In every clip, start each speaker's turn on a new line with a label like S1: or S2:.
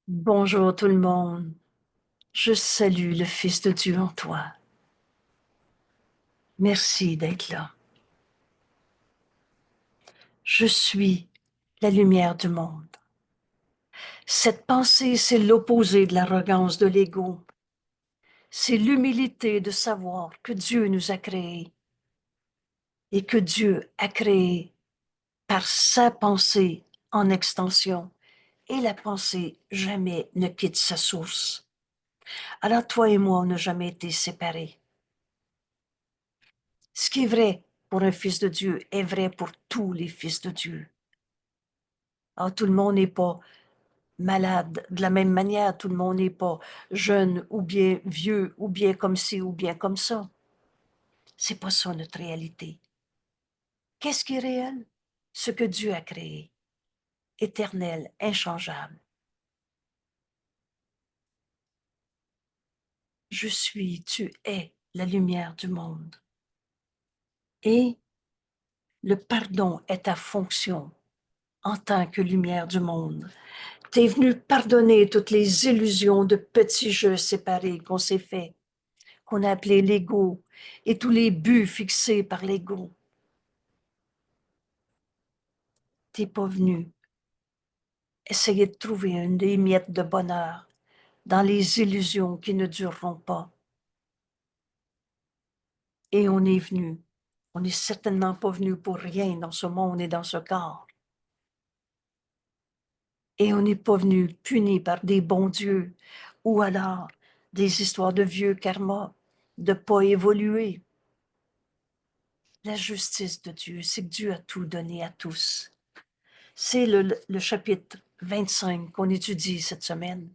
S1: Bonjour tout le monde. Je salue le Fils de Dieu en toi. Merci d'être là. Je suis la lumière du monde. Cette pensée, c'est l'opposé de l'arrogance de l'ego. C'est l'humilité de savoir que Dieu nous a créés et que Dieu a créé par sa pensée en extension. Et la pensée jamais ne quitte sa source. Alors toi et moi, on n'a jamais été séparés. Ce qui est vrai pour un fils de Dieu est vrai pour tous les fils de Dieu. Alors, tout le monde n'est pas malade de la même manière, tout le monde n'est pas jeune ou bien vieux ou bien comme ci ou bien comme ça. C'est pas ça notre réalité. Qu'est-ce qui est réel? Ce que Dieu a créé, éternel, inchangeable. Je suis, tu es la lumière du monde. Et le pardon est ta fonction en tant que lumière du monde. Tu es venu pardonner toutes les illusions de petits jeux séparés qu'on s'est fait, qu'on a appelé l'ego, et tous les buts fixés par l'ego. Tu n'es pas venu essayer de trouver une des miettes de bonheur dans les illusions qui ne dureront pas. Et on est venu. On n'est certainement pas venu pour rien dans ce monde et dans ce corps. Et on n'est pas venu puni par des bons dieux ou alors des histoires de vieux karma, de pas évoluer. La justice de Dieu, c'est que Dieu a tout donné à tous. C'est le chapitre 25 qu'on étudie cette semaine.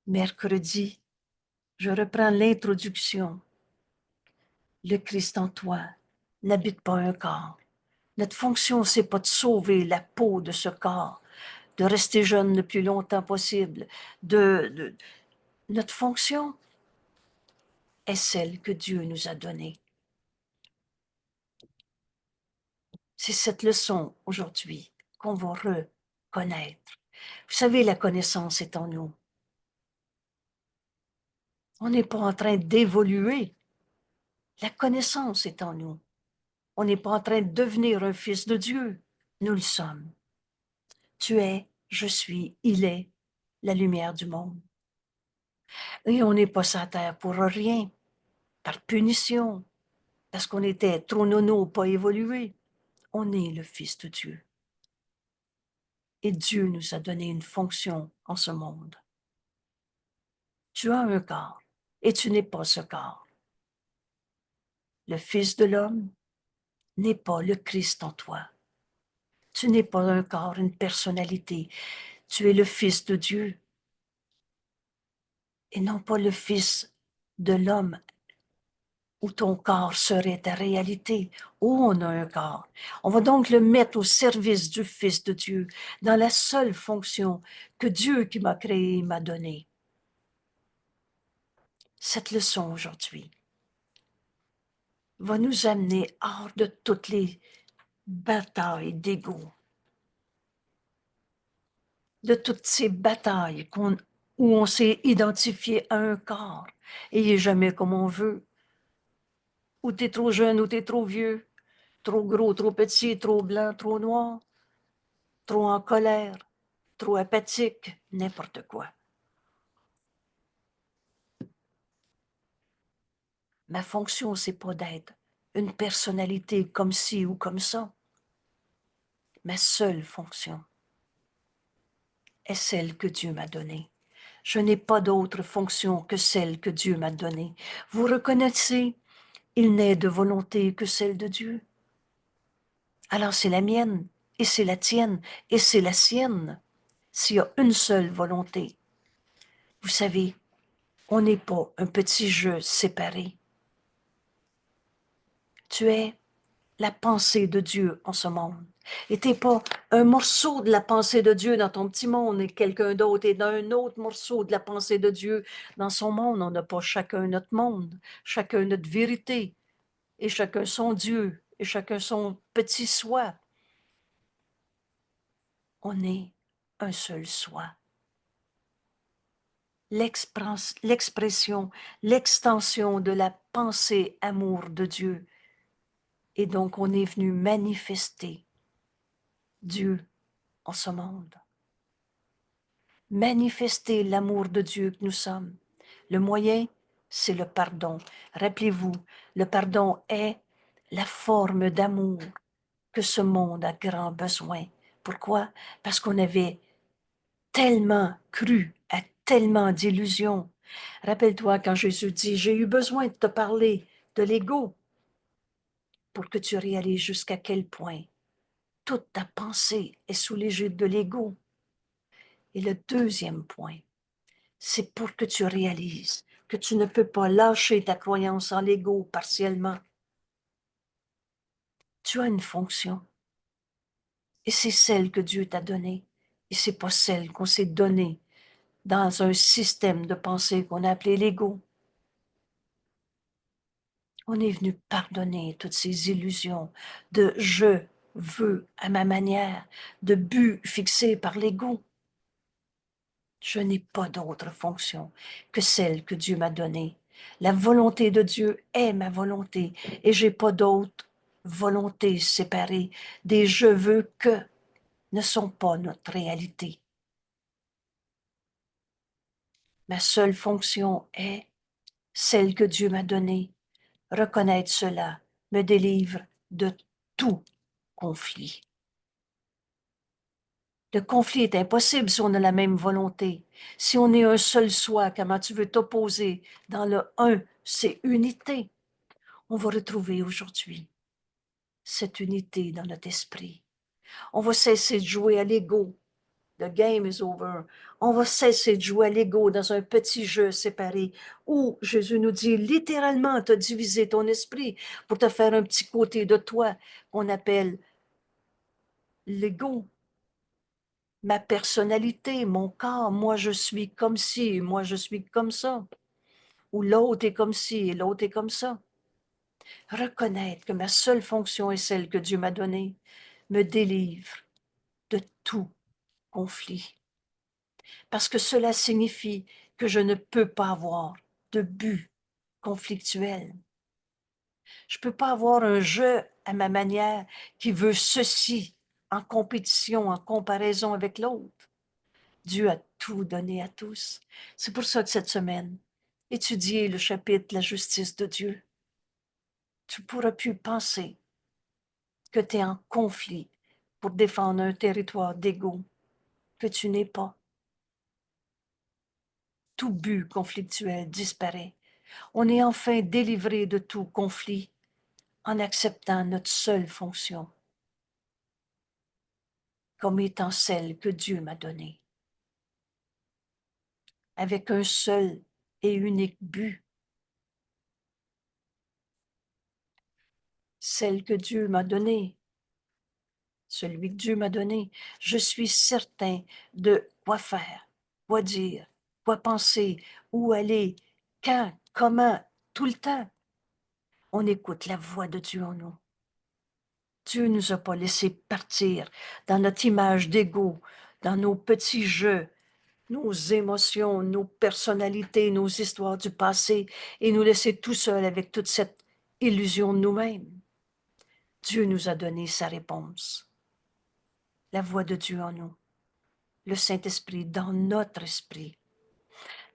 S1: Mercredi, je reprends l'introduction. Le Christ en toi n'habite pas un corps. Notre fonction, c'est pas de sauver la peau de ce corps, de rester jeune le plus longtemps possible. Notre fonction est celle que Dieu nous a donnée. C'est cette leçon aujourd'hui qu'on va reconnaître. Vous savez, la connaissance est en nous. On n'est pas en train d'évoluer. La connaissance est en nous. On n'est pas en train de devenir un fils de Dieu. Nous le sommes. Tu es, je suis, il est la lumière du monde. Et on n'est pas sur la terre pour rien, par punition, parce qu'on était trop nono, pas évolué. On est le Fils de Dieu. Et Dieu nous a donné une fonction en ce monde. Tu as un corps et tu n'es pas ce corps. Le Fils de l'homme n'est pas le Christ en toi. Tu n'es pas un corps, une personnalité. Tu es le Fils de Dieu et non pas le Fils de l'homme où ton corps serait ta réalité. Où on a un corps. On va donc le mettre au service du Fils de Dieu dans la seule fonction que Dieu qui m'a créé m'a donnée. Cette leçon aujourd'hui va nous amener hors de toutes les batailles d'ego, de toutes ces batailles où on s'est identifié à un corps et il n'est jamais comme on veut. Ou t'es trop jeune, ou t'es trop vieux, trop gros, trop petit, trop blanc, trop noir, trop en colère, trop apathique, n'importe quoi. Ma fonction, c'est pas d'être une personnalité comme ci ou comme ça. Ma seule fonction est celle que Dieu m'a donnée. Je n'ai pas d'autre fonction que celle que Dieu m'a donnée. Vous reconnaissez, il n'est de volonté que celle de Dieu. Alors c'est la mienne, et c'est la tienne, et c'est la sienne, s'il y a une seule volonté. Vous savez, on n'est pas un petit jeu séparé. Tu es la pensée de Dieu en ce monde. Et t'es pas un morceau de la pensée de Dieu dans ton petit monde et quelqu'un d'autre est dans un autre morceau de la pensée de Dieu dans son monde. On n'a pas chacun notre monde, chacun notre vérité, et chacun son Dieu, et chacun son petit soi. On est un seul soi. L'expression, l'extension de la pensée amour de Dieu. Et donc on est venu manifester Dieu en ce monde. Manifester l'amour de Dieu que nous sommes. Le moyen, c'est le pardon. Rappelez-vous, le pardon est la forme d'amour que ce monde a grand besoin. Pourquoi? Parce qu'on avait tellement cru à tellement d'illusions. Rappelle-toi quand Jésus dit, j'ai eu besoin de te parler de l'ego pour que tu réalises jusqu'à quel point toute ta pensée est sous l'égide de l'ego. Et le deuxième point, c'est pour que tu réalises que tu ne peux pas lâcher ta croyance en l'ego partiellement. Tu as une fonction. Et c'est celle que Dieu t'a donnée. Et c'est pas celle qu'on s'est donnée dans un système de pensée qu'on a appelé l'ego. On est venu pardonner toutes ces illusions de je veux à ma manière, de but fixé par l'ego. Je n'ai pas d'autre fonction que celle que Dieu m'a donnée. La volonté de Dieu est ma volonté et j'ai pas d'autre volonté séparée des je veux que ne sont pas notre réalité. Ma seule fonction est celle que Dieu m'a donnée. Reconnaître cela me délivre de tout conflit. Le conflit est impossible si on a la même volonté. Si on est un seul soi, comment tu veux t'opposer dans le un, c'est unité. On va retrouver aujourd'hui cette unité dans notre esprit. On va cesser de jouer à l'ego. The game is over. On va cesser de jouer à l'ego dans un petit jeu séparé où Jésus nous dit littéralement te diviser ton esprit pour te faire un petit côté de toi qu'on appelle l'ego. Ma personnalité, mon corps, moi je suis comme ci, moi je suis comme ça. Ou l'autre est comme ci et l'autre est comme ça. Reconnaître que ma seule fonction est celle que Dieu m'a donnée me délivre de tout conflit. Parce que cela signifie que je ne peux pas avoir de but conflictuel. Je ne peux pas avoir un jeu à ma manière qui veut ceci en compétition, en comparaison avec l'autre. Dieu a tout donné à tous. C'est pour ça que cette semaine, étudiez le chapitre La justice de Dieu. Tu ne pourras plus penser que tu es en conflit pour défendre un territoire d'ego que tu n'es pas. Tout but conflictuel disparaît. On est enfin délivré de tout conflit en acceptant notre seule fonction comme étant celle que Dieu m'a donnée, avec un seul et unique but, celle que Dieu m'a donnée, celui que Dieu m'a donné. Je suis certain de quoi faire, quoi dire, quoi penser, où aller, quand, comment, tout le temps. On écoute la voix de Dieu en nous. Dieu ne nous a pas laissé partir dans notre image d'ego, dans nos petits jeux, nos émotions, nos personnalités, nos histoires du passé, et nous laisser tout seuls avec toute cette illusion de nous-mêmes. Dieu nous a donné sa réponse. La voix de Dieu en nous, le Saint-Esprit dans notre esprit,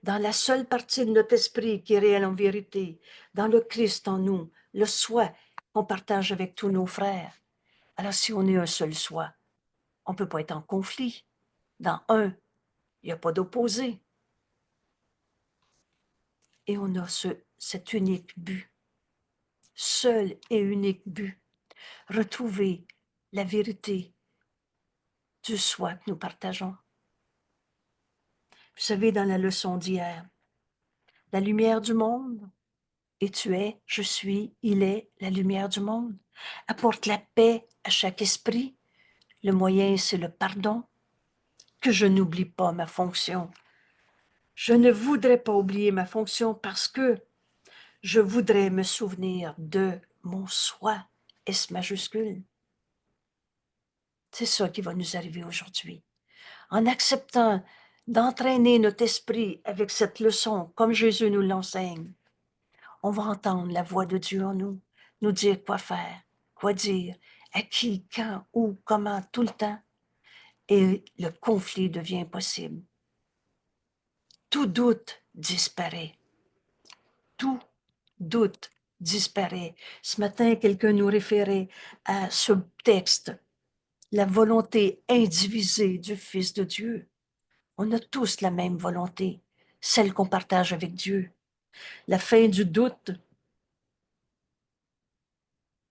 S1: dans la seule partie de notre esprit qui est réelle en vérité, dans le Christ en nous, le soi qu'on partage avec tous nos frères. Alors si on est un seul soi, on ne peut pas être en conflit. Dans un, il n'y a pas d'opposé. Et on a cet unique but, seul et unique but, retrouver la vérité du soi que nous partageons. Vous savez, dans la leçon d'hier, la lumière du monde, et tu es, je suis, il est la lumière du monde, apporte la paix à chaque esprit. Le moyen, c'est le pardon, que je n'oublie pas ma fonction. Je ne voudrais pas oublier ma fonction parce que je voudrais me souvenir de mon soi, S majuscule. C'est ça qui va nous arriver aujourd'hui. En acceptant d'entraîner notre esprit avec cette leçon, comme Jésus nous l'enseigne, on va entendre la voix de Dieu en nous, nous dire quoi faire, quoi dire, à qui, quand, où, comment, tout le temps. Et le conflit devient possible. Tout doute disparaît. Tout doute disparaît. Ce matin, quelqu'un nous référait à ce texte, la volonté indivisée du Fils de Dieu. On a tous la même volonté, celle qu'on partage avec Dieu. La fin du doute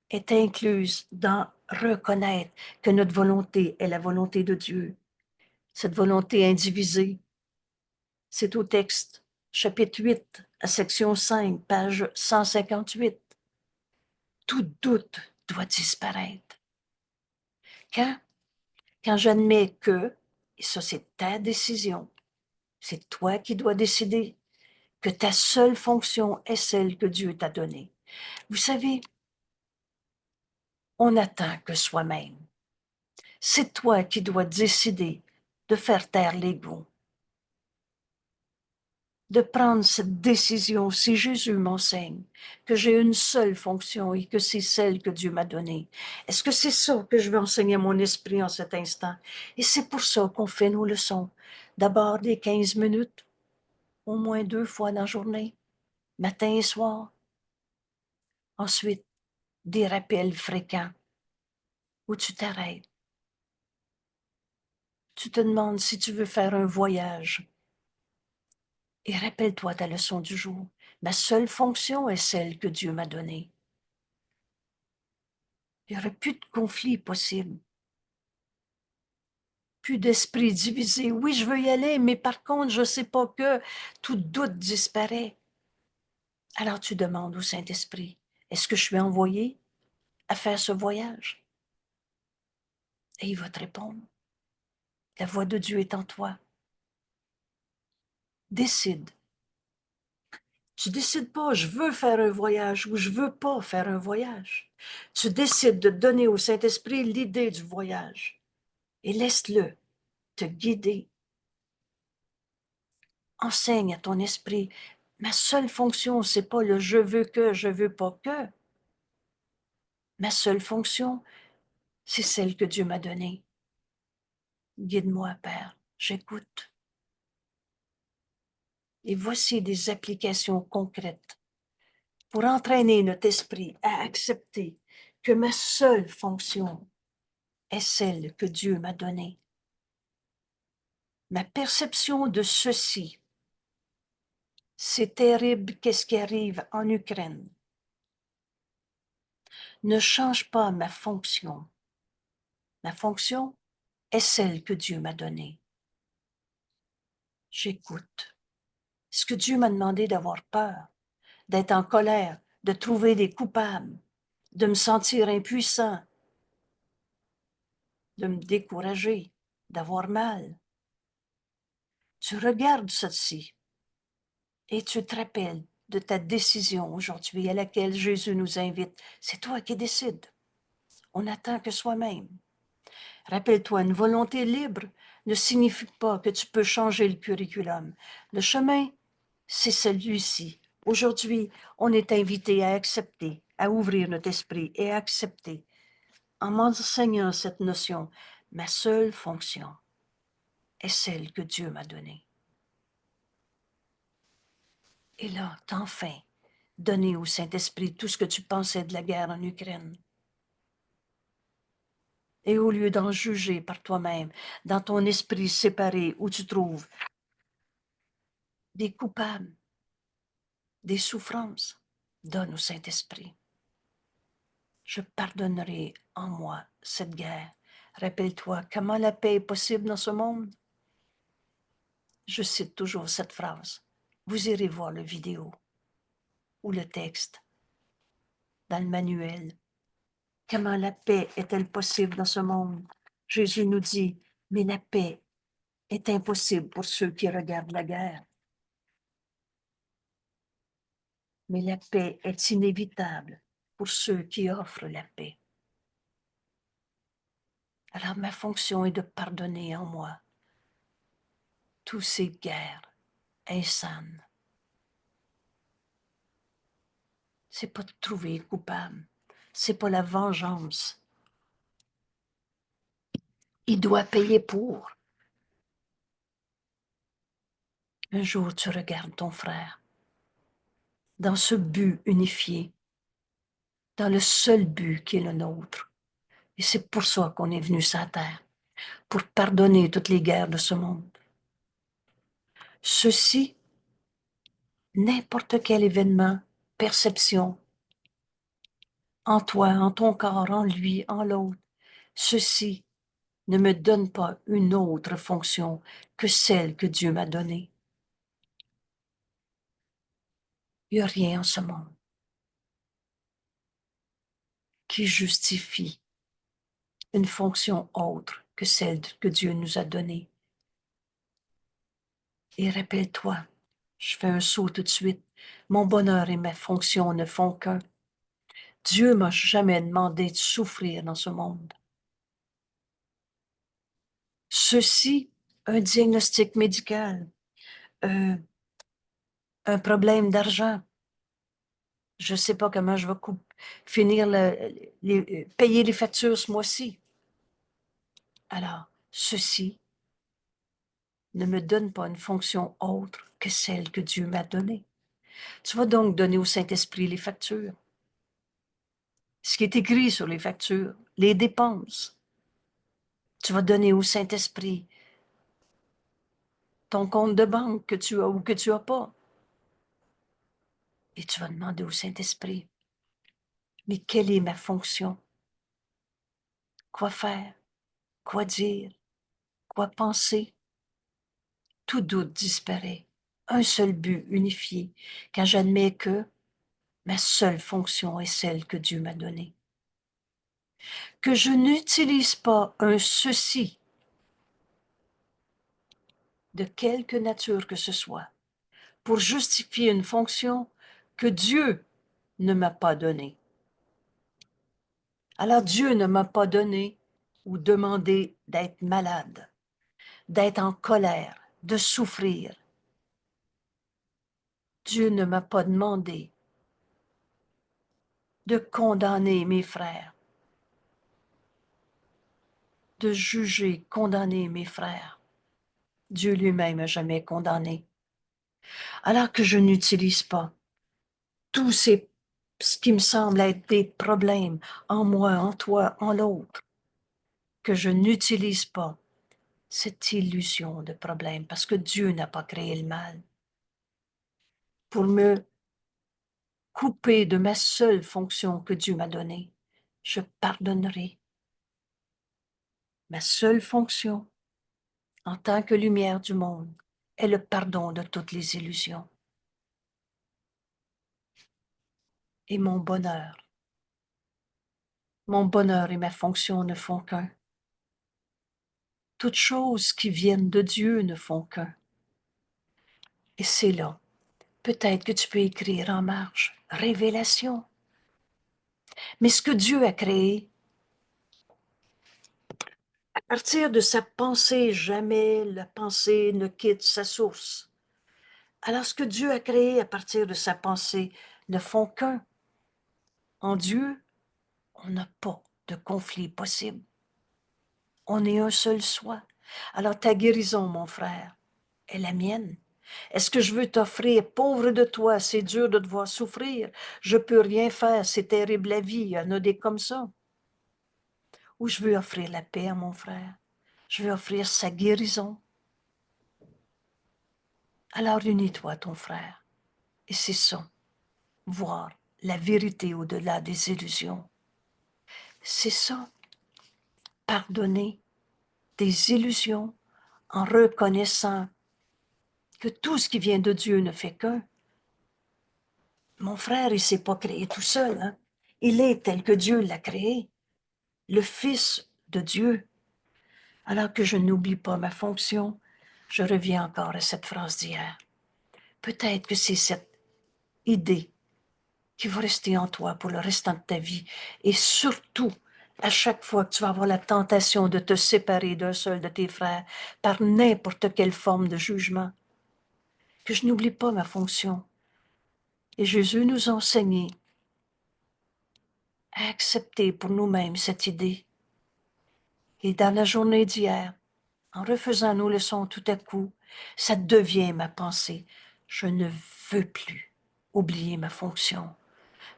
S1: est incluse dans reconnaître que notre volonté est la volonté de Dieu. Cette volonté indivisée, c'est au texte, chapitre 8, à section 5, page 158. Tout doute doit disparaître. Quand j'admets que, et ça c'est ta décision, c'est toi qui dois décider, que ta seule fonction est celle que Dieu t'a donnée. Vous savez, on n'attend que soi-même. C'est toi qui dois décider de faire taire l'ego, de prendre cette décision. Si Jésus m'enseigne que j'ai une seule fonction et que c'est celle que Dieu m'a donnée, est-ce que c'est ça que je veux enseigner à mon esprit en cet instant? Et c'est pour ça qu'on fait nos leçons. D'abord des 15 minutes, au moins 2 fois dans la journée, matin et soir. Ensuite, des rappels fréquents où tu t'arrêtes. Tu te demandes si tu veux faire un voyage. Et rappelle-toi ta leçon du jour. Ma seule fonction est celle que Dieu m'a donnée. Il n'y aurait plus de conflit possible. Plus d'esprit divisé. Oui, je veux y aller, mais par contre, je ne sais pas que tout doute disparaît. Alors tu demandes au Saint-Esprit, est-ce que je suis envoyé à faire ce voyage? Et il va te répondre. La voix de Dieu est en toi. Décide. Tu décides pas, je veux faire un voyage ou je veux pas faire un voyage. Tu décides de donner au Saint-Esprit l'idée du voyage et laisse-le te guider. Enseigne à ton esprit. Ma seule fonction, c'est pas le je veux que, je veux pas que. Ma seule fonction, c'est celle que Dieu m'a donnée. Guide-moi, Père, j'écoute. Et voici des applications concrètes pour entraîner notre esprit à accepter que ma seule fonction est celle que Dieu m'a donnée. Ma perception de ceci, c'est terrible qu'est-ce qui arrive en Ukraine, ne change pas ma fonction. Ma fonction est celle que Dieu m'a donnée. J'écoute. Est-ce que Dieu m'a demandé d'avoir peur, d'être en colère, de trouver des coupables, de me sentir impuissant, de me décourager, d'avoir mal? Tu regardes ceci et tu te rappelles de ta décision aujourd'hui à laquelle Jésus nous invite. C'est toi qui décides. On n'attend que soi-même. Rappelle-toi, une volonté libre ne signifie pas que tu peux changer le curriculum. Le chemin, c'est celui-ci. Aujourd'hui, on est invité à accepter, à ouvrir notre esprit et à accepter, en m'enseignant cette notion, ma seule fonction est celle que Dieu m'a donnée. Et là, t'as enfin donné au Saint-Esprit tout ce que tu pensais de la guerre en Ukraine. Et au lieu d'en juger par toi-même, dans ton esprit séparé où tu trouves des coupables, des souffrances, donne au Saint-Esprit. Je pardonnerai en moi cette guerre. Rappelle-toi comment la paix est possible dans ce monde. Je cite toujours cette phrase. Vous irez voir le vidéo ou le texte dans le manuel. Comment la paix est-elle possible dans ce monde? Jésus nous dit, mais la paix est impossible pour ceux qui regardent la guerre. Mais la paix est inévitable pour ceux qui offrent la paix. Alors ma fonction est de pardonner en moi toutes ces guerres insanes. C'est pas de trouver coupable. C'est pas la vengeance. Il doit payer pour. Un jour, tu regardes ton frère dans ce but unifié, dans le seul but qui est le nôtre. Et c'est pour ça qu'on est venu sur la terre, pour pardonner toutes les guerres de ce monde. Ceci, n'importe quel événement, perception, en toi, en ton corps, en lui, en l'autre, ceci ne me donne pas une autre fonction que celle que Dieu m'a donnée. Il n'y a rien en ce monde qui justifie une fonction autre que celle que Dieu nous a donnée. Et rappelle-toi, je fais un saut tout de suite, mon bonheur et ma fonction ne font qu'un. Dieu m'a jamais demandé de souffrir dans ce monde. Ceci, un diagnostic médical, un problème d'argent, je ne sais pas comment je vais finir payer les factures ce mois-ci. Alors, ceci ne me donne pas une fonction autre que celle que Dieu m'a donnée. Tu vas donc donner au Saint-Esprit les factures. Ce qui est écrit sur les factures, les dépenses. Tu vas donner au Saint-Esprit ton compte de banque que tu as ou que tu n'as pas. Et tu vas demander au Saint-Esprit, mais quelle est ma fonction? Quoi faire? Quoi dire? Quoi penser? Tout doute disparaît. Un seul but unifié, quand j'admets que ma seule fonction est celle que Dieu m'a donnée. Que je n'utilise pas un ceci de quelque nature que ce soit pour justifier une fonction que Dieu ne m'a pas donnée. Alors Dieu ne m'a pas donné ou demandé d'être malade, d'être en colère, de souffrir. Dieu ne m'a pas demandé de condamner mes frères, de juger, condamner mes frères. Dieu lui-même n'a jamais condamné. Alors que je n'utilise pas tous ce qui me semble être des problèmes en moi, en toi, en l'autre, que je n'utilise pas cette illusion de problème, parce que Dieu n'a pas créé le mal. Pour me couper de ma seule fonction que Dieu m'a donnée, je pardonnerai. Ma seule fonction, en tant que lumière du monde, est le pardon de toutes les illusions. Et mon bonheur et ma fonction ne font qu'un. Toutes choses qui viennent de Dieu ne font qu'un. Et c'est là, peut-être que tu peux écrire en marge, révélation. Mais ce que Dieu a créé, à partir de sa pensée, jamais la pensée ne quitte sa source. Alors ce que Dieu a créé à partir de sa pensée ne font qu'un. En Dieu, on n'a pas de conflit possible. On est un seul soi. Alors ta guérison, mon frère, est la mienne. Est-ce que je veux t'offrir, pauvre de toi, c'est dur de te voir souffrir, je peux rien faire, c'est terrible la vie, il y en a des comme ça. Ou je veux offrir la paix à mon frère, je veux offrir sa guérison. Alors unis-toi, ton frère, et c'est ça, voir la vérité au-delà des illusions. C'est ça, pardonner des illusions en reconnaissant que tout ce qui vient de Dieu ne fait qu'un. Mon frère, il ne s'est pas créé tout seul, hein? Il est tel que Dieu l'a créé, le Fils de Dieu. Alors que je n'oublie pas ma fonction, je reviens encore à cette phrase d'hier. Peut-être que c'est cette idée qui va rester en toi pour le restant de ta vie. Et surtout, À chaque fois que tu vas avoir la tentation de te séparer d'un seul de tes frères par n'importe quelle forme de jugement, que je n'oublie pas ma fonction. Et Jésus nous a enseigné à accepter pour nous-mêmes cette idée. Et dans la journée d'hier, en refaisant nos leçons tout à coup, ça devient ma pensée. Je ne veux plus oublier ma fonction,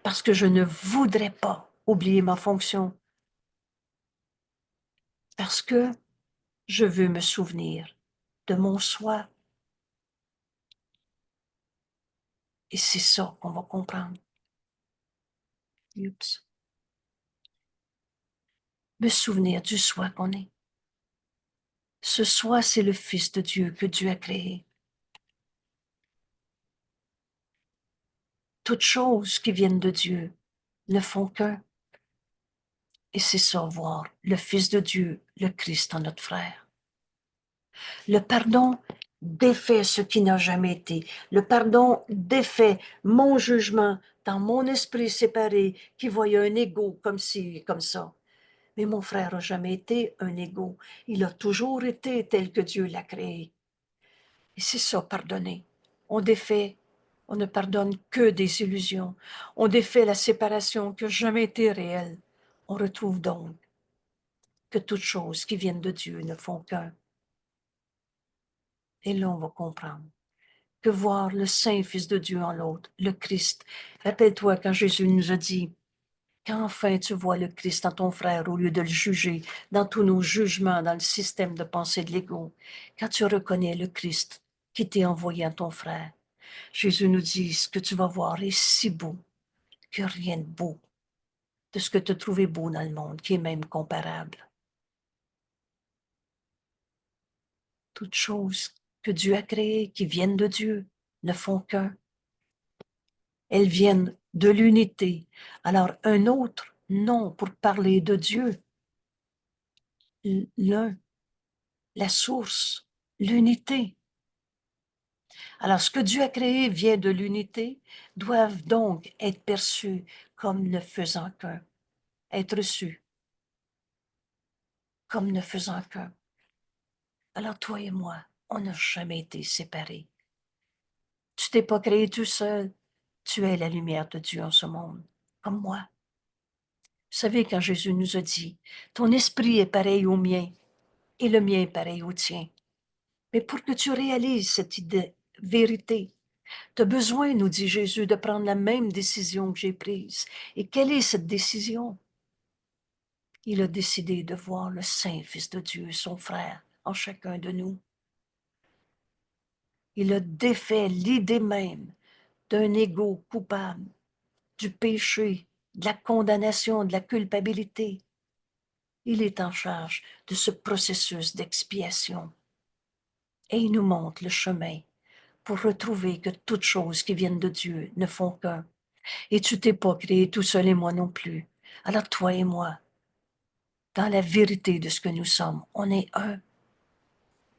S1: parce que je ne voudrais pas oublier ma fonction, parce que je veux me souvenir de mon soi. Et c'est ça qu'on va comprendre. Oups. Me souvenir du soi qu'on est. Ce soi, c'est le Fils de Dieu que Dieu a créé. Toutes choses qui viennent de Dieu ne font qu'un. Et c'est ça, voir le Fils de Dieu, le Christ en notre frère. Le pardon défait ce qui n'a jamais été. Le pardon défait mon jugement dans mon esprit séparé qui voyait un ego comme ci, comme ça. Mais mon frère n'a jamais été un ego. Il a toujours été tel que Dieu l'a créé. Et c'est ça, pardonner. On défait, on ne pardonne que des illusions. On défait la séparation qui n'a jamais été réelle. On retrouve donc que toutes choses qui viennent de Dieu ne font qu'un. Et là, on va comprendre que voir le Saint Fils de Dieu en l'autre, le Christ. Rappelle-toi quand Jésus nous a dit, quand enfin tu vois le Christ en ton frère, au lieu de le juger dans tous nos jugements, dans le système de pensée de l'ego, quand tu reconnais le Christ qui t'est envoyé à ton frère, Jésus nous dit, ce que tu vas voir est si beau que rien de beau de ce que tu as trouvé beau dans le monde, qui est même comparable. Toutes choses que Dieu a créées, qui viennent de Dieu, ne font qu'un. Elles viennent de l'unité. Alors, un autre nom pour parler de Dieu, l'un, la source, l'unité. Alors, ce que Dieu a créé vient de l'unité, doivent donc être perçus comme ne faisant qu'un, être reçus comme ne faisant qu'un. Alors, toi et moi, on n'a jamais été séparés. Tu t'es pas créé tout seul. Tu es la lumière de Dieu en ce monde, comme moi. Vous savez, quand Jésus nous a dit, ton esprit est pareil au mien et le mien est pareil au tien. Mais pour que tu réalises cette idée, vérité, tu as besoin, nous dit Jésus, de prendre la même décision que j'ai prise. Et quelle est cette décision? Il a décidé de voir le Saint Fils de Dieu, son frère, en chacun de nous. Il a défait l'idée même d'un ego coupable, du péché, de la condamnation, de la culpabilité. Il est en charge de ce processus d'expiation. Et il nous montre le chemin pour retrouver que toutes choses qui viennent de Dieu ne font qu'un. Et tu t'es pas créé tout seul et moi non plus. Alors toi et moi, dans la vérité de ce que nous sommes, on est un.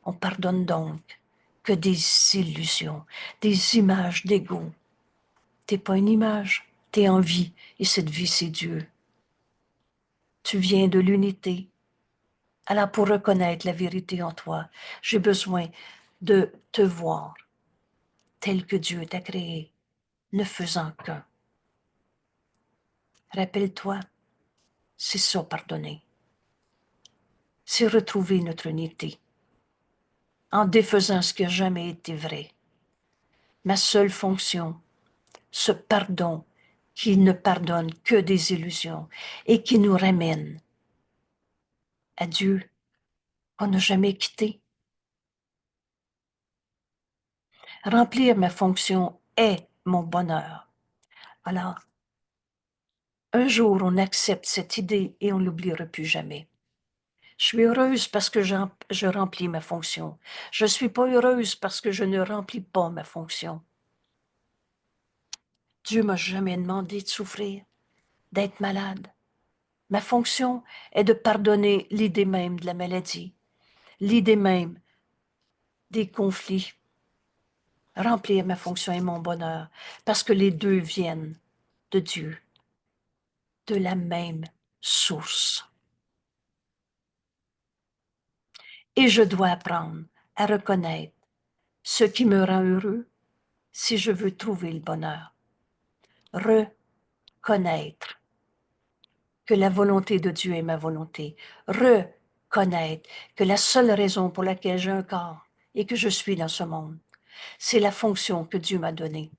S1: On pardonne donc que des illusions, des images d'ego. T'es pas une image, t'es en vie, et cette vie, c'est Dieu. Tu viens de l'unité. Alors pour reconnaître la vérité en toi, j'ai besoin de te voir tel que Dieu t'a créé, ne faisant qu'un. Rappelle-toi, c'est ça pardonner. C'est retrouver notre unité en défaisant ce qui n'a jamais été vrai. Ma seule fonction, ce pardon qui ne pardonne que des illusions et qui nous ramène à Dieu qu'on n'a jamais quitté. Remplir ma fonction est mon bonheur. Alors, un jour, on accepte cette idée et on ne l'oubliera plus jamais. Je suis heureuse parce que je remplis ma fonction. Je ne suis pas heureuse parce que je ne remplis pas ma fonction. Dieu m'a jamais demandé de souffrir, d'être malade. Ma fonction est de pardonner l'idée même de la maladie, l'idée même des conflits. Remplir ma fonction est mon bonheur, parce que les deux viennent de Dieu, de la même source. Et je dois apprendre à reconnaître ce qui me rend heureux si je veux trouver le bonheur. Reconnaître que la volonté de Dieu est ma volonté. Reconnaître que la seule raison pour laquelle j'ai un corps et que je suis dans ce monde, c'est la fonction que Dieu m'a donnée.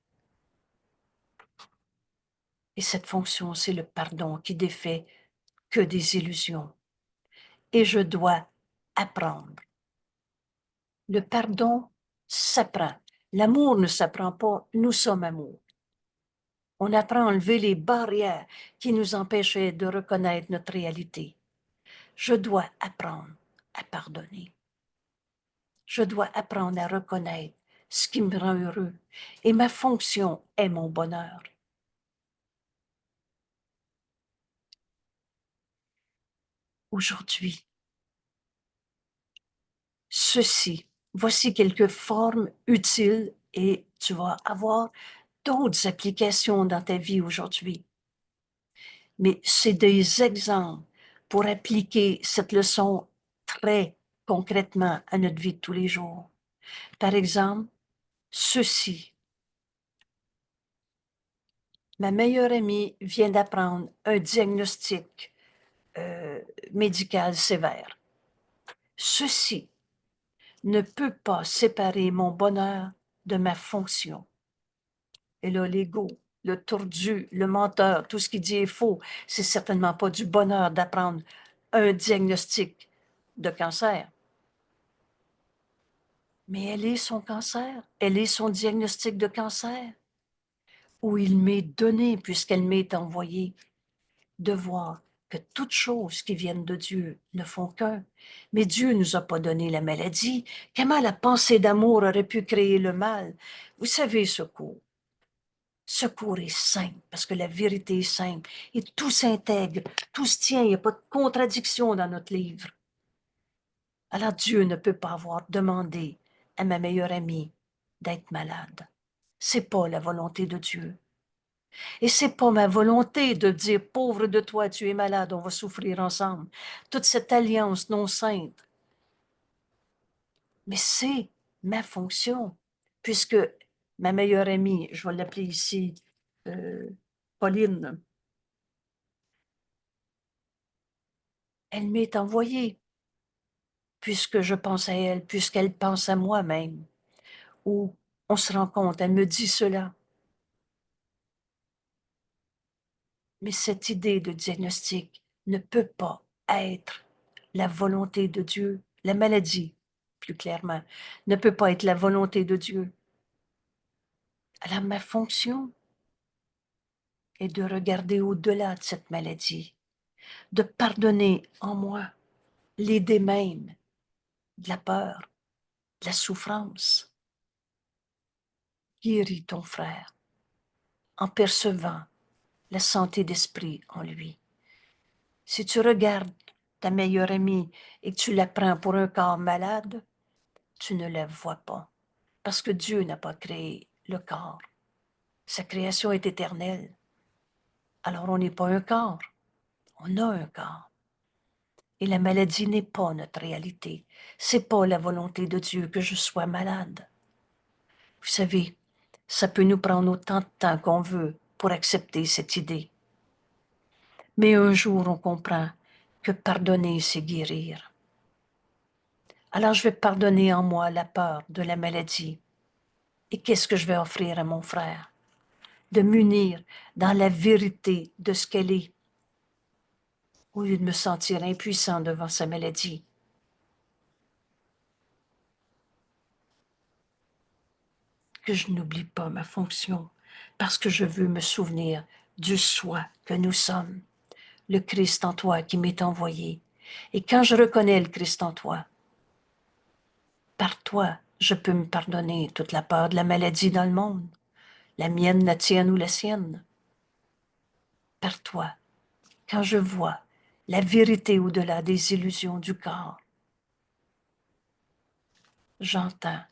S1: Et cette fonction, c'est le pardon qui défait que des illusions. Et je dois apprendre. Le pardon s'apprend. L'amour ne s'apprend pas, nous sommes amour. On apprend à enlever les barrières qui nous empêchaient de reconnaître notre réalité. Je dois apprendre à pardonner. Je dois apprendre à reconnaître ce qui me rend heureux. Et ma fonction est mon bonheur. Aujourd'hui, voici quelques formes utiles et tu vas avoir d'autres applications dans ta vie aujourd'hui. Mais c'est des exemples pour appliquer cette leçon très concrètement à notre vie de tous les jours. Par exemple, ceci. Ma meilleure amie vient d'apprendre un diagnostic médical sévère. Ceci ne peut pas séparer mon bonheur de ma fonction. Et là, l'ego, le tordu, le menteur, tout ce qui dit est faux, c'est certainement pas du bonheur d'apprendre un diagnostic de cancer. Mais elle est son cancer, elle est son diagnostic de cancer, où il m'est donné, puisqu'elle m'est envoyée, de voir que toutes choses qui viennent de Dieu ne font qu'un. Mais Dieu ne nous a pas donné la maladie. Comment la pensée d'amour aurait pu créer le mal? Vous savez, Secours est simple, parce que la vérité est simple, et tout s'intègre, tout se tient, il n'y a pas de contradiction dans notre livre. Alors Dieu ne peut pas avoir demandé à ma meilleure amie d'être malade. C'est pas la volonté de Dieu. Et c'est pas ma volonté de dire, pauvre de toi, tu es malade, on va souffrir ensemble. Toute cette alliance non sainte. Mais c'est ma fonction, puisque ma meilleure amie, je vais l'appeler ici Pauline, elle m'est envoyée, puisque je pense à elle, puisqu'elle pense à moi-même. Ou on se rend compte, elle me dit cela. Mais cette idée de diagnostic ne peut pas être la volonté de Dieu. La maladie, plus clairement, ne peut pas être la volonté de Dieu. Alors ma fonction est de regarder au-delà de cette maladie, de pardonner en moi l'idée même de la peur, de la souffrance. Guéris ton frère en percevant la santé d'esprit en lui. Si tu regardes ta meilleure amie et que tu la prends pour un corps malade, tu ne la vois pas, parce que Dieu n'a pas créé le corps. Sa création est éternelle. Alors on n'est pas un corps, on a un corps. Et la maladie n'est pas notre réalité. C'est pas la volonté de Dieu que je sois malade. Vous savez, ça peut nous prendre autant de temps qu'on veut pour accepter cette idée. Mais un jour, on comprend que pardonner, c'est guérir. Alors je vais pardonner en moi la peur de la maladie. Et qu'est-ce que je vais offrir à mon frère? De m'unir dans la vérité de ce qu'elle est, au lieu de me sentir impuissant devant sa maladie. Que je n'oublie pas ma fonction, parce que je veux me souvenir du soi que nous sommes, le Christ en toi qui m'est envoyé. Et quand je reconnais le Christ en toi, par toi, je peux me pardonner toute la peur de la maladie dans le monde, la mienne, la tienne ou la sienne. Par toi, quand je vois la vérité au-delà des illusions du corps, j'entends,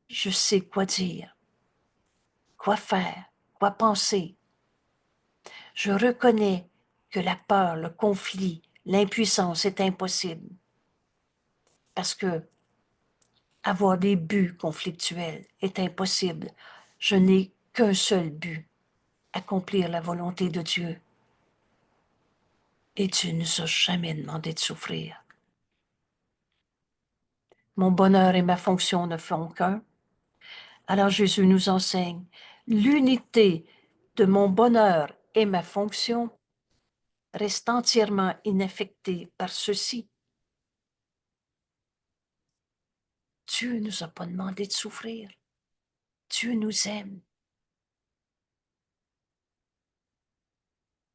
S1: je sais quoi dire, quoi faire, quoi penser. Je reconnais que la peur, le conflit, l'impuissance est impossible. parce que avoir des buts conflictuels est impossible. Je n'ai qu'un seul but, accomplir la volonté de Dieu. Et Dieu ne nous a jamais demandé de souffrir. Mon bonheur et ma fonction ne font qu'un. Alors Jésus nous enseigne l'unité de mon bonheur et ma fonction reste entièrement inaffectée par ceci. Dieu ne nous a pas demandé de souffrir. Dieu nous aime.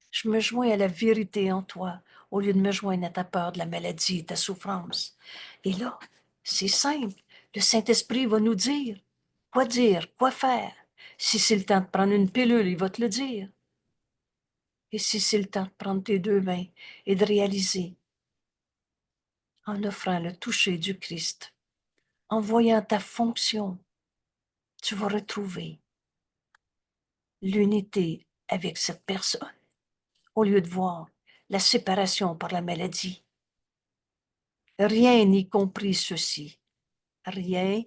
S1: Je me joins à la vérité en toi au lieu de me joindre à ta peur de la maladie et ta souffrance. Et là, c'est simple. Le Saint-Esprit va nous dire, quoi faire. Si c'est le temps de prendre une pilule, il va te le dire. Et si c'est le temps de prendre tes deux mains et de réaliser, en offrant le toucher du Christ, en voyant ta fonction, tu vas retrouver l'unité avec cette personne, au lieu de voir la séparation par la maladie. Rien, y compris ceci, rien,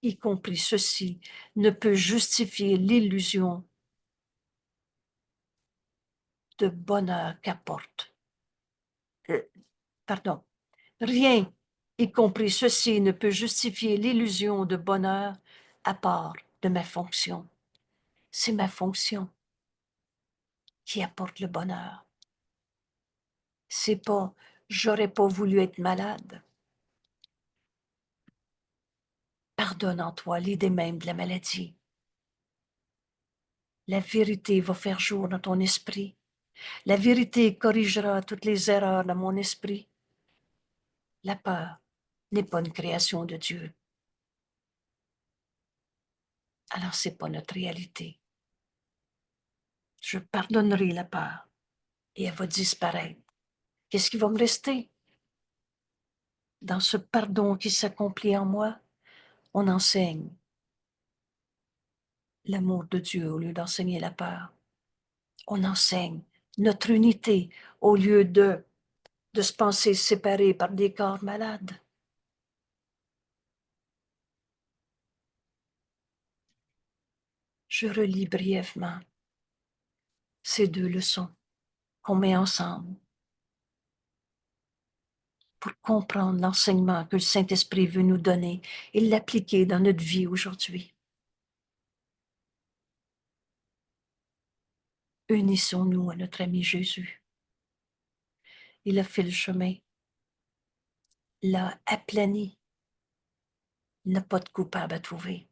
S1: y compris ceci, ne peut justifier l'illusion de bonheur qu'apporte. Pardon, rien, y compris ceci, ne peut justifier l'illusion de bonheur à part de ma fonction. C'est ma fonction qui apporte le bonheur. C'est pas j'aurais pas voulu être malade. Pardonne en toi l'idée même de la maladie. La vérité va faire jour dans ton esprit. La vérité corrigera toutes les erreurs de mon esprit. La peur n'est pas une création de Dieu. Alors c'est pas notre réalité. Je pardonnerai la peur et elle va disparaître. Qu'est-ce qui va me rester? Dans ce pardon qui s'accomplit en moi, on enseigne l'amour de Dieu au lieu d'enseigner la peur. On enseigne notre unité au lieu de se penser séparés par des corps malades. Je relis brièvement ces deux leçons qu'on met ensemble pour comprendre l'enseignement que le Saint-Esprit veut nous donner et l'appliquer dans notre vie aujourd'hui. Unissons-nous à notre ami Jésus. Il a fait le chemin, l'a aplani, il n'a pas de coupable à trouver.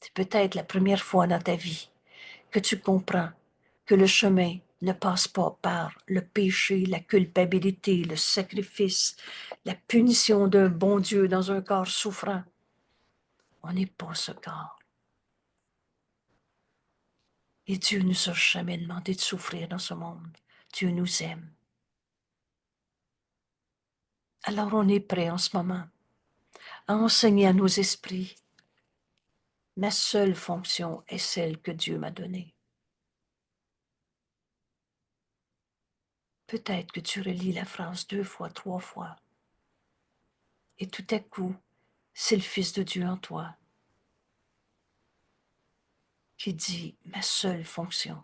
S1: C'est peut-être la première fois dans ta vie que tu comprends que le chemin ne passe pas par le péché, la culpabilité, le sacrifice, la punition d'un bon Dieu dans un corps souffrant. On n'est pas ce corps. Et Dieu ne nous a jamais demandé de souffrir dans ce monde. Dieu nous aime. Alors on est prêt en ce moment à enseigner à nos esprits. Ma seule fonction est celle que Dieu m'a donnée. Peut-être que tu relis la phrase 2 fois, 3 fois. Et tout à coup, c'est le Fils de Dieu en toi qui dit, ma seule fonction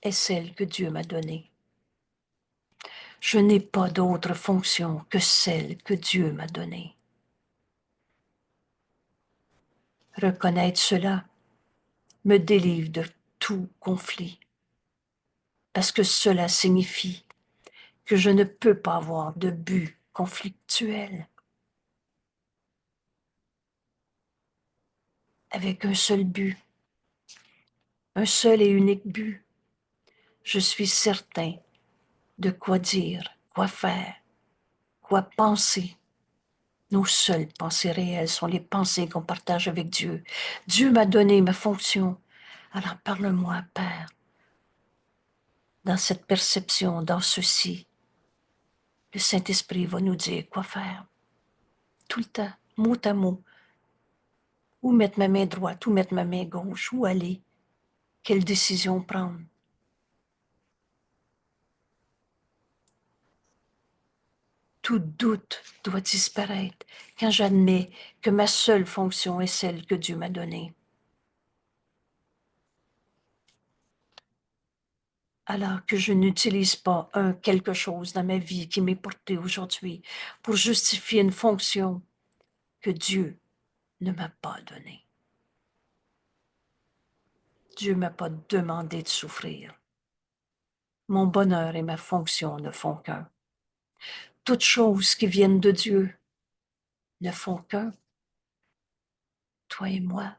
S1: est celle que Dieu m'a donnée. Je n'ai pas d'autre fonction que celle que Dieu m'a donnée. Reconnaître cela me délivre de tout conflit, parce que cela signifie que je ne peux pas avoir de but conflictuel avec un seul but, un seul et unique but. Je suis certain de quoi dire, quoi faire, quoi penser. Nos seules pensées réelles sont les pensées qu'on partage avec Dieu. Dieu m'a donné ma fonction. Alors parle-moi, Père, dans cette perception, dans ceci. Le Saint-Esprit va nous dire quoi faire. Tout le temps, mot à mot. Où mettre ma main droite, où mettre ma main gauche, où aller, quelle décision prendre. Tout doute doit disparaître quand j'admets que ma seule fonction est celle que Dieu m'a donnée. Alors que je n'utilise pas quelque chose dans ma vie qui m'est porté aujourd'hui pour justifier une fonction que Dieu ne m'a pas donnée. Dieu ne m'a pas demandé de souffrir. Mon bonheur et ma fonction ne font qu'un. Toutes choses qui viennent de Dieu ne font qu'un. Toi et moi,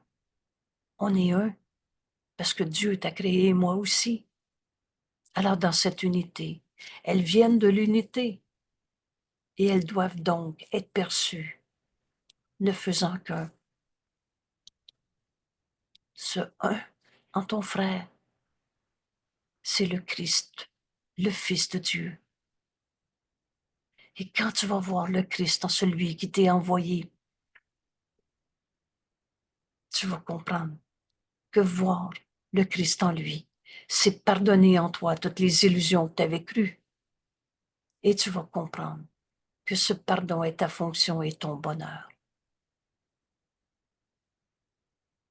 S1: on est un, parce que Dieu t'a créé, moi aussi. Alors dans cette unité, elles viennent de l'unité et elles doivent donc être perçues, ne faisant qu'un. Ce un en ton frère, c'est le Christ, le Fils de Dieu. Et quand tu vas voir le Christ en celui qui t'est envoyé, tu vas comprendre que voir le Christ en lui, c'est pardonner en toi toutes les illusions que tu avais crues. Et tu vas comprendre que ce pardon est ta fonction et ton bonheur.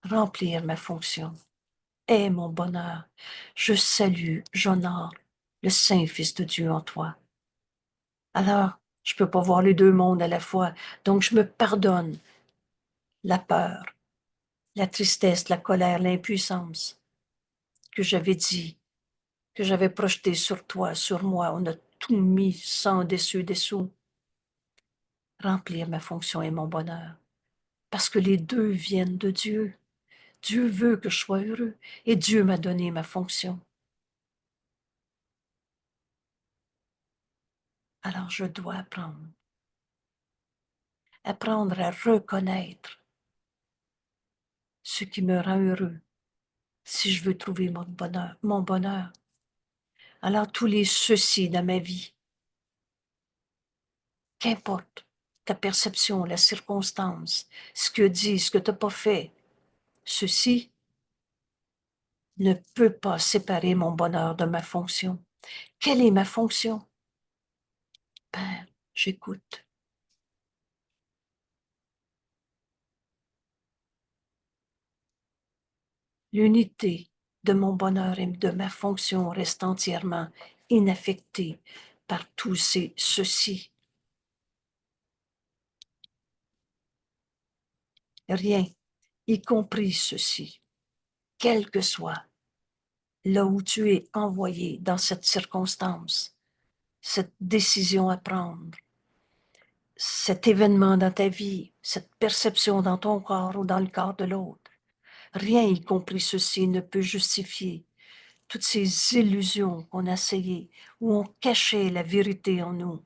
S1: Remplir ma fonction est mon bonheur. Je salue, j'honore le Saint-Fils de Dieu en toi. Alors, je ne peux pas voir les deux mondes à la fois, donc je me pardonne la peur, la tristesse, la colère, l'impuissance que j'avais dit, que j'avais projeté sur toi, sur moi. On a tout mis sans dessus-dessous. Remplir ma fonction et mon bonheur. Parce que les deux viennent de Dieu. Dieu veut que je sois heureux et Dieu m'a donné ma fonction. Alors je dois apprendre à reconnaître ce qui me rend heureux si je veux trouver mon bonheur. Alors tous les ceci dans ma vie, qu'importe ta perception, la circonstance, ce que dit, ce que tu n'as pas fait, ceci ne peut pas séparer mon bonheur de ma fonction. Quelle est ma fonction? Père, j'écoute. L'unité de mon bonheur et de ma fonction reste entièrement inaffectée par tous ces ceci. Rien, y compris ceci, quel que soit là où tu es envoyé dans cette circonstance, cette décision à prendre, cet événement dans ta vie, cette perception dans ton corps ou dans le corps de l'autre. Rien, y compris ceci, ne peut justifier toutes ces illusions qu'on a essayées, où on cachait la vérité en nous,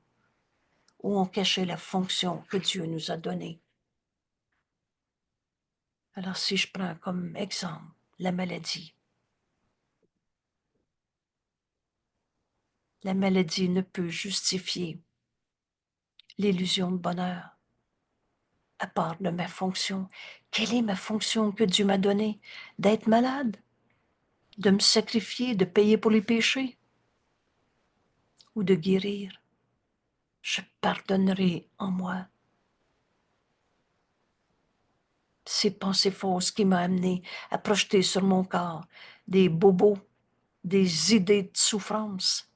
S1: où on cachait la fonction que Dieu nous a donnée. Alors si je prends comme exemple la maladie ne peut justifier l'illusion de bonheur à part de ma fonction. Quelle est ma fonction que Dieu m'a donnée? D'être malade? De me sacrifier, de payer pour les péchés? Ou de guérir? Je pardonnerai en moi ces pensées fausses qui m'ont amené à projeter sur mon corps des bobos, des idées de souffrance.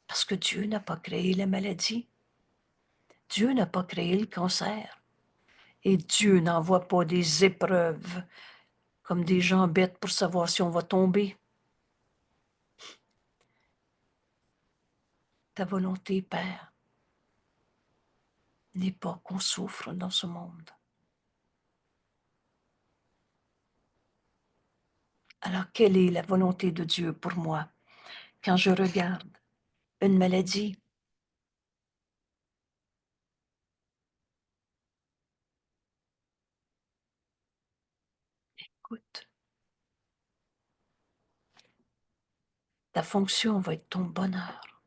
S1: Parce que Dieu n'a pas créé la maladie. Dieu n'a pas créé le cancer. Et Dieu n'envoie pas des épreuves comme des gens bêtes pour savoir si on va tomber. Ta volonté, Père, n'est pas qu'on souffre dans ce monde. Alors, quelle est la volonté de Dieu pour moi quand je regarde une maladie? Écoute, ta fonction va être ton bonheur.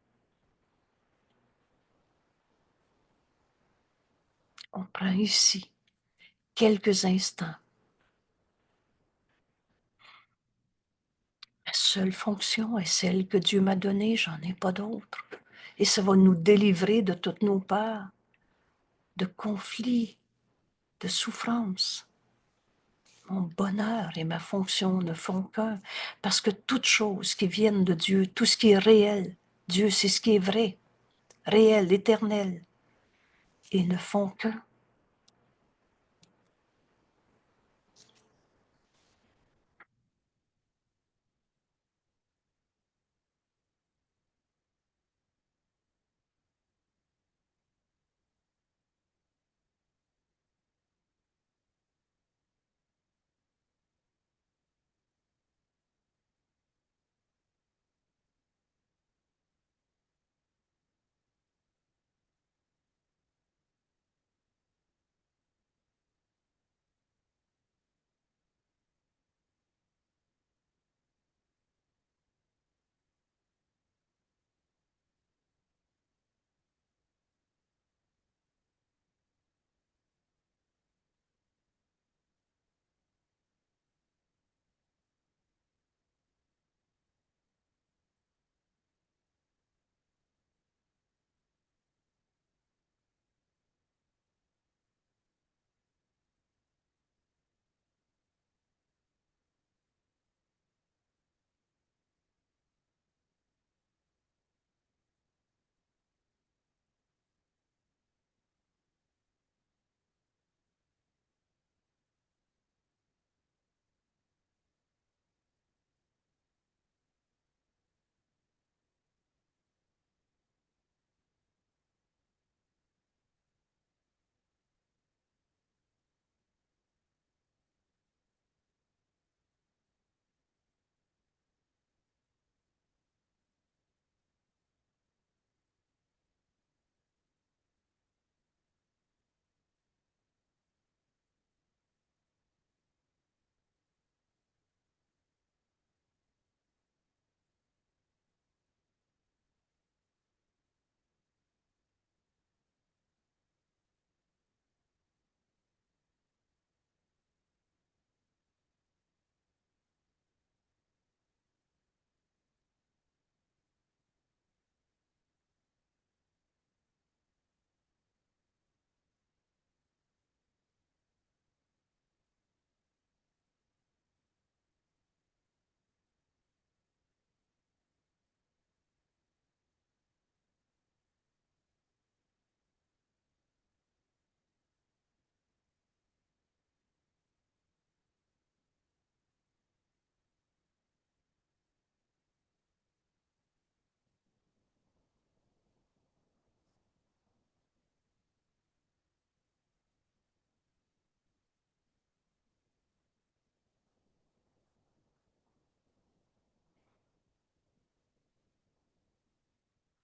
S1: On prend ici quelques instants. Ma seule fonction est celle que Dieu m'a donnée, j'en ai pas d'autre. Et ça va nous délivrer de toutes nos peurs, de conflits, de souffrances. Mon bonheur et ma fonction ne font qu'un, parce que toutes choses qui viennent de Dieu, tout ce qui est réel, Dieu c'est ce qui est vrai, réel, éternel, et ne font qu'un.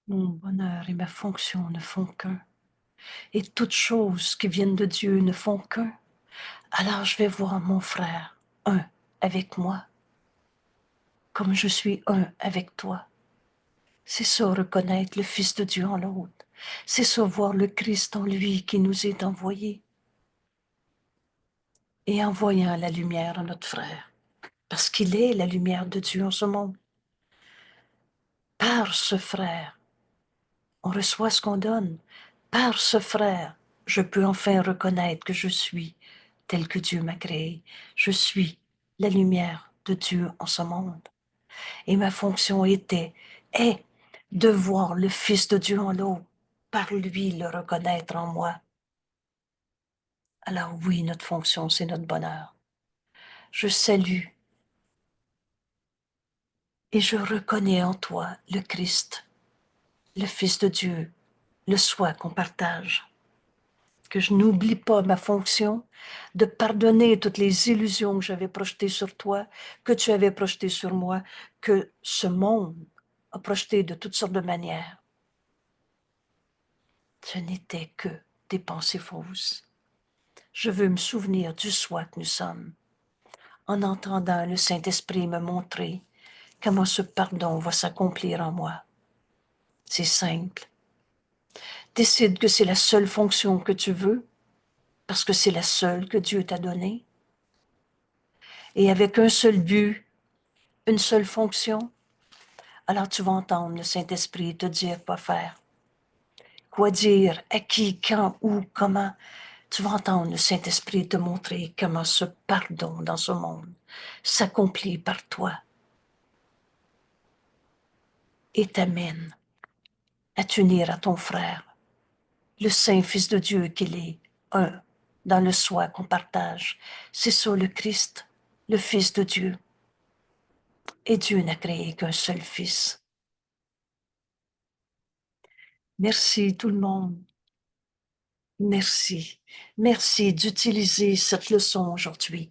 S1: Mon bonheur et ma fonction ne font qu'un, et toutes choses qui viennent de Dieu ne font qu'un. Alors je vais voir mon frère, un avec moi, comme je suis un avec toi. C'est ça, reconnaître le Fils de Dieu en l'autre. C'est ça, voir le Christ en lui qui nous est envoyé. Et envoyant la lumière à notre frère, parce qu'il est la lumière de Dieu en ce monde. Par ce frère, on reçoit ce qu'on donne. Par ce frère, je peux enfin reconnaître que je suis tel que Dieu m'a créé. Je suis la lumière de Dieu en ce monde. Et ma fonction est de voir le Fils de Dieu en l'autre, par lui le reconnaître en moi. Alors oui, notre fonction, c'est notre bonheur. Je salue et je reconnais en toi le Christ, le Fils de Dieu, le soi qu'on partage. Que je n'oublie pas ma fonction de pardonner toutes les illusions que j'avais projetées sur toi, que tu avais projetées sur moi, que ce monde a projeté de toutes sortes de manières. Ce n'était que des pensées fausses. Je veux me souvenir du soi que nous sommes, en entendant le Saint-Esprit me montrer comment ce pardon va s'accomplir en moi. C'est simple. Décide que c'est la seule fonction que tu veux, parce que c'est la seule que Dieu t'a donnée. Et avec un seul but, une seule fonction, alors tu vas entendre le Saint-Esprit te dire quoi faire. quoi dire, à qui, quand, où, comment. Tu vas entendre le Saint-Esprit te montrer comment ce pardon dans ce monde s'accomplit par toi et t'amène à t'unir à ton frère, le Saint Fils de Dieu qu'il est, un, dans le soi qu'on partage. C'est ça le Christ, le Fils de Dieu. Et Dieu n'a créé qu'un seul Fils. Merci tout le monde. Merci. Merci d'utiliser cette leçon aujourd'hui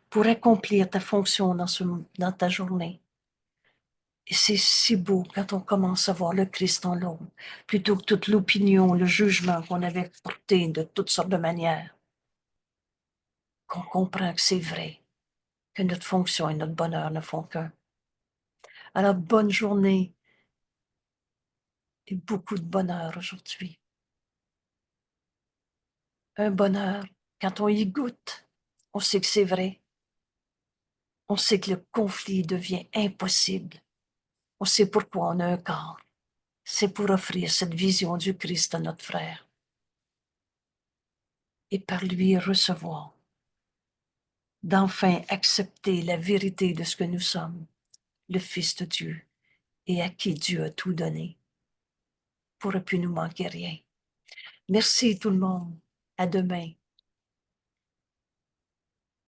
S1: pour accomplir ta fonction dans ta journée. Et c'est si beau quand on commence à voir le Christ en l'autre, plutôt que toute l'opinion, le jugement qu'on avait porté de toutes sortes de manières, qu'on comprend que c'est vrai, que notre fonction et notre bonheur ne font qu'un. Alors, bonne journée et beaucoup de bonheur aujourd'hui. Un bonheur, quand on y goûte, on sait que c'est vrai. On sait que le conflit devient impossible. On sait pourquoi on a un corps. C'est pour offrir cette vision du Christ à notre frère et par lui recevoir, d'enfin accepter la vérité de ce que nous sommes, le Fils de Dieu, et à qui Dieu a tout donné. Pour ne plus nous manquer rien. Merci tout le monde. À demain.